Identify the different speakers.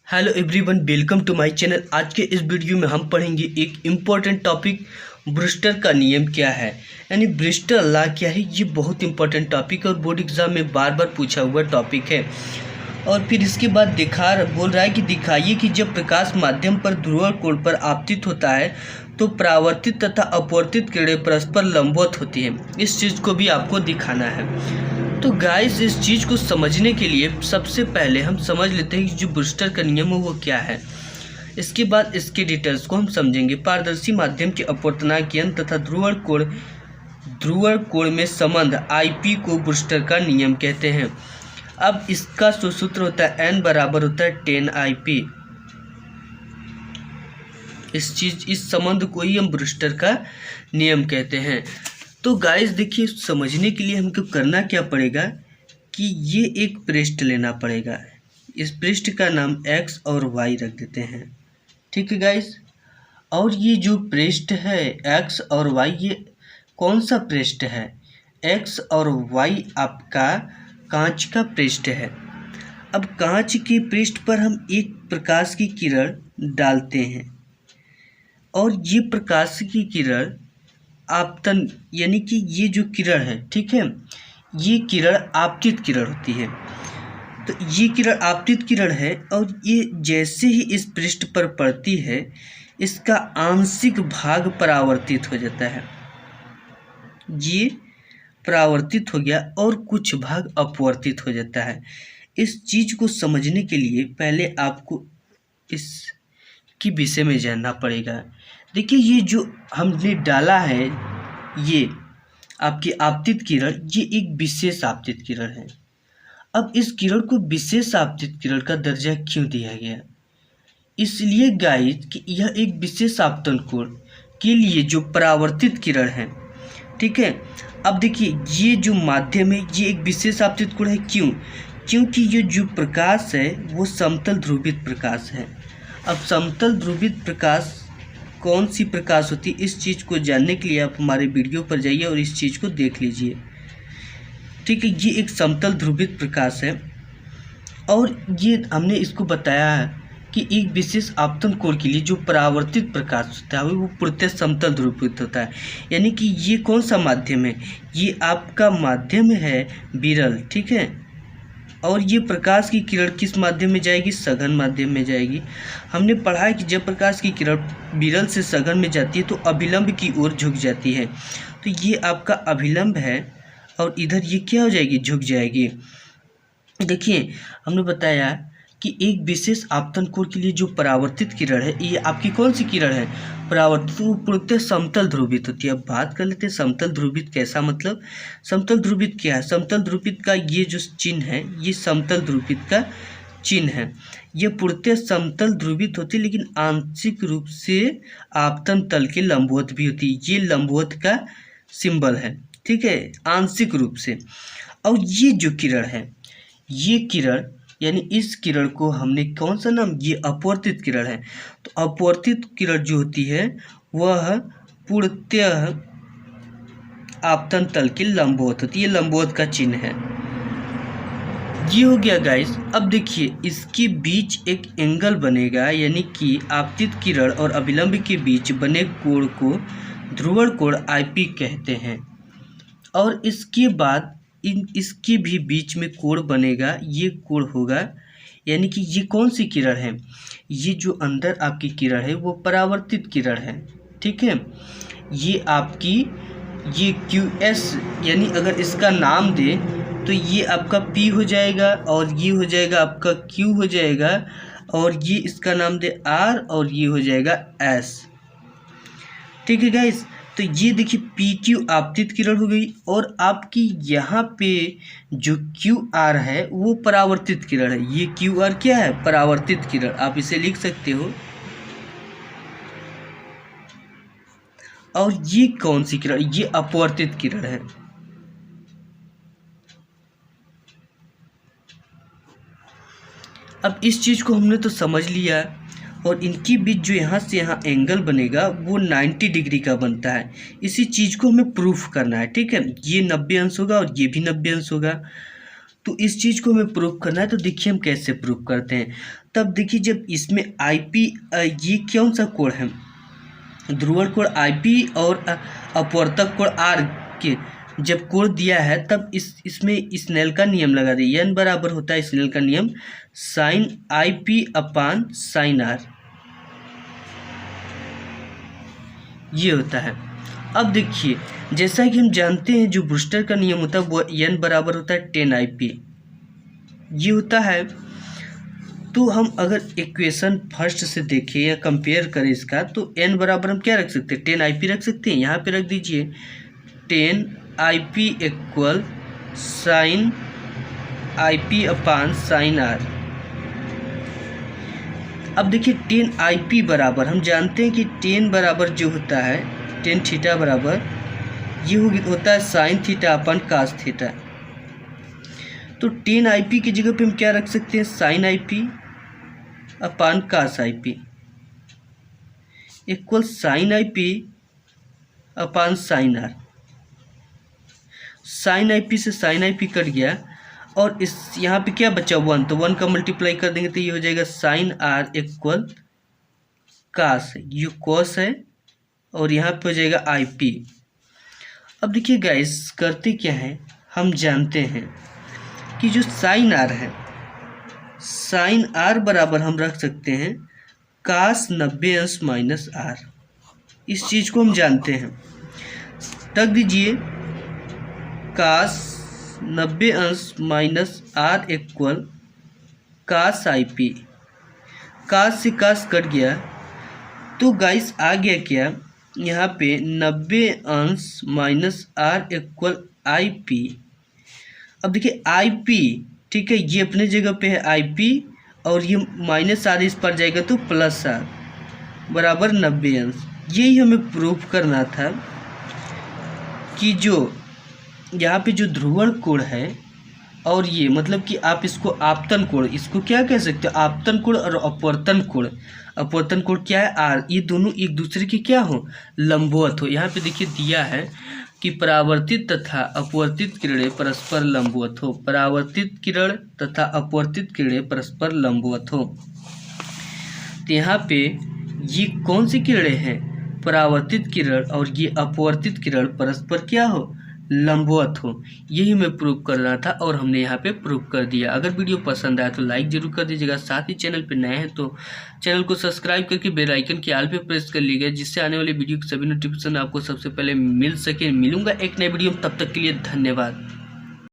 Speaker 1: Hello everyone, welcome to my channel. आज के इस वीडियो में हम पढ़ेंगे एक इम्पॉर्टेंट टॉपिक, ब्रूस्टर का नियम क्या है, यानी ब्रूस्टर लॉ क्या है। ये बहुत इंपॉर्टेंट टॉपिक है और बोर्ड एग्जाम में बार बार पूछा हुआ टॉपिक है। और फिर इसके बाद बोल रहा है कि दिखाइए कि जब प्रकाश माध्यम पर ध्रुव कोण पर आपतित होता है तो परावर्तित तथा अपवर्तित किरणें परस्पर लंबवत होती हैं। इस चीज़ को भी आपको दिखाना है। तो गाइस, इस चीज़ को समझने के लिए सबसे पहले हम समझ लेते हैं कि जो ब्रूस्टर का नियम है वो क्या है। इसके बाद इसके डिटेल्स को हम समझेंगे। पारदर्शी माध्यम के अपवर्तनांक तथा ध्रुव कोण में संबंध IP को ब्रूस्टर का नियम कहते हैं। अब इसका सूत्र होता है N बराबर होता है 10IP। इस संबंध को ही हम ब्रूस्टर का नियम कहते हैं। तो गाइस देखिए, समझने के लिए हमको करना क्या पड़ेगा कि ये एक पृष्ठ लेना पड़ेगा। इस पृष्ठ का नाम X और Y रख देते हैं, ठीक है गाइस। और ये जो पृष्ठ है X और Y, ये कौन सा पृष्ठ है? X और Y आपका कांच का पृष्ठ है। अब कांच के पृष्ठ पर हम एक प्रकाश की किरण डालते हैं और ये प्रकाश की किरण आपतन, यानी कि ये जो किरण है, ठीक है, ये किरण आपतित किरण होती है। तो ये किरण आपतित किरण है और ये जैसे ही इस पृष्ठ पर पड़ती है इसका आंशिक भाग परावर्तित हो जाता है। ये परावर्तित हो गया और कुछ भाग अपवर्तित हो जाता है। इस चीज़ को समझने के लिए पहले आपको इसकी विषय में जानना पड़ेगा। देखिए, ये जो हमने डाला है, ये आपकी आपतित किरण, ये एक विशेष आपतित किरण है। अब इस किरण को विशेष आपतित किरण का दर्जा क्यों दिया गया? इसलिए गाइस कि यह एक विशेष आपतन कोण के लिए जो परावर्तित किरण है, ठीक है। अब देखिए, ये जो माध्यम है ये एक विशेष आपतित कोण है। क्यों? क्योंकि ये जो प्रकाश है वो समतल ध्रुवित प्रकाश है। अब समतल ध्रुवित प्रकाश कौन सी प्रकाश होती है, इस चीज़ को जानने के लिए आप हमारे वीडियो पर जाइए और इस चीज़ को देख लीजिए, ठीक है। ये एक समतल ध्रुवित प्रकाश है और ये हमने इसको बताया है कि एक विशेष आपतन कोण के लिए जो परावर्तित प्रकाश होता है वो पूर्णतः समतल ध्रुवित होता है। यानी कि ये कौन सा माध्यम है? ये आपका माध्यम है विरल, ठीक है। और ये प्रकाश की किरण किस माध्यम में जाएगी? सघन माध्यम में जाएगी। हमने पढ़ा है कि जब प्रकाश की किरण विरल से सघन में जाती है तो अभिलंब की ओर झुक जाती है। तो ये आपका अभिलंब है और इधर ये क्या हो जाएगी? झुक जाएगी। देखिए, हमने बताया कि एक विशेष आपतन कोण के लिए जो परावर्तित किरण है, ये आपकी कौन सी किरण है? परावर्तित, वो पूर्णतः समतल ध्रुवित होती है। अब बात कर लेते हैं समतल ध्रुवित कैसा, मतलब समतल ध्रुवित क्या है? समतल ध्रुवित का ये जो चिन्ह है, ये समतल ध्रुवित का चिन्ह है। ये पूर्णतः समतल ध्रुवित होती है लेकिन आंशिक रूप से आपतन तल के लंबवत भी होती है। ये लंबवत का सिंबल है, ठीक है, आंशिक रूप से। और ये जो किरण है, ये किरण, यानी इस किरण को हमने कौन सा नाम? ये अपवर्तित किरण है। तो अपवर्तित किरण जो होती है वह पूर्णतः आपतन तल के लंबवत होती है। ये लंबवत का चिन्ह है। ये हो गया गाइस। अब देखिए, इसके बीच एक एंगल बनेगा, यानी कि आपतित किरण और अभिलंब के बीच बने कोण को ध्रुवण कोण IP कहते हैं। और इसके बाद इसके भी बीच में कोण बनेगा, ये कोण होगा, यानी कि ये कौन सी किरण है? ये जो अंदर आपकी किरण है वो परावर्तित किरण है, ठीक है। ये आपकी ये QS, यानी अगर इसका नाम दे तो ये आपका P हो जाएगा और ये हो जाएगा आपका Q हो जाएगा, और ये इसका नाम दे R और ये हो जाएगा S, ठीक है गाइस। तो ये देखिए, PQ आपतित किरण हो गई और आपकी यहाँ पे जो QR है वो परावर्तित किरण है। ये QR क्या है? परावर्तित किरण। आप इसे लिख सकते हो। और ये कौन सी किरण? ये अपवर्तित किरण है। अब इस चीज़ को हमने तो समझ लिया और इनके बीच जो यहाँ से यहाँ एंगल बनेगा वो 90 डिग्री का बनता है। इसी चीज़ को हमें प्रूफ करना है, ठीक है। ये 90 अंश होगा और ये भी 90 अंश होगा। तो इस चीज़ को हमें प्रूव करना है। तो देखिए हम कैसे प्रूव करते हैं। तब देखिए जब इसमें IP ये कौन सा कोण है, ध्रुवण कोण IP और अपवर्तक कोण R के जब कोण दिया है तब इसमें स्नेल का नियम लगा दिए। n बराबर होता है स्नेल का नियम sin IP अपान sin R, ये होता है। अब देखिए जैसा कि हम जानते हैं जो ब्रूस्टर का नियम होता है वो n बराबर होता है 10IP, ये होता है। तो हम अगर इक्वेशन फर्स्ट से देखें या कंपेयर करें इसका, तो n बराबर हम क्या रख सकते हैं, 10IP रख सकते हैं। यहाँ पे रख दीजिए 10IP equal sine IP upon sine R। अब देखिए 10IP बराबर हम जानते हैं कि 10 बराबर जो होता है 10 थीटा बराबर ये होता है साइन थीटा अपन कास थीटा। तो 10IP की जगह पे हम क्या रख सकते हैं, sine IP upon cos IP equal sine IP upon sine R। Sine IP से साइन IP कट गया और इस यहाँ पे क्या बचा 1, तो 1 का मल्टीप्लाई कर देंगे तो ये हो जाएगा साइन R इक्वल कास, ये कॉस है और यहाँ पे हो जाएगा IP। अब देखिए गाइस करते क्या है, हम जानते हैं कि जो साइन R है, साइन R बराबर हम रख सकते हैं कास 90 अंश माइनस R। इस चीज़ को हम जानते हैं। रख दीजिए कास 90 अंश माइनस R इक्वल कास IP। कास से कास कट गया तो गाइस आ गया क्या, यहाँ पे 90 अंश माइनस R इक्वल IP। अब देखिए IP ठीक है, ये अपने जगह पे है IP और ये माइनस R इस पर जाएगा तो प्लस R बराबर 90 अंश। यही हमें प्रूफ करना था कि जो यहाँ पे जो ध्रुवण कोण है और ये मतलब कि आप इसको आपतन कोण, इसको क्या कह सकते हो, आपतन कोण और अपवर्तन कोण। अपवर्तन कोण क्या है R, ये दोनों एक दूसरे के क्या हो, लंबवत हो। यहाँ पे देखिए दिया है कि परावर्तित तथा अपवर्तित किरणें परस्पर लंबवत हो, परावर्तित किरण तथा अपवर्तित किरणें परस्पर लंबवत हो। तो यहाँ पे ये कौन सी किरणें हैं, परावर्तित किरण और ये अपवर्तित किरण परस्पर क्या हो, लंबवत हो। यही हमें प्रूव करना था और हमने यहाँ पे प्रूव कर दिया। अगर वीडियो पसंद आया तो लाइक जरूर कर दीजिएगा, साथ ही चैनल पे नए हैं तो चैनल को सब्सक्राइब करके बेल आइकन के आल पे प्रेस कर लीजिएगा, जिससे आने वाले वीडियो के सभी नोटिफिकेशन आपको सबसे पहले मिल सके। मिलूंगा एक नए वीडियो में, तब तक के लिए धन्यवाद।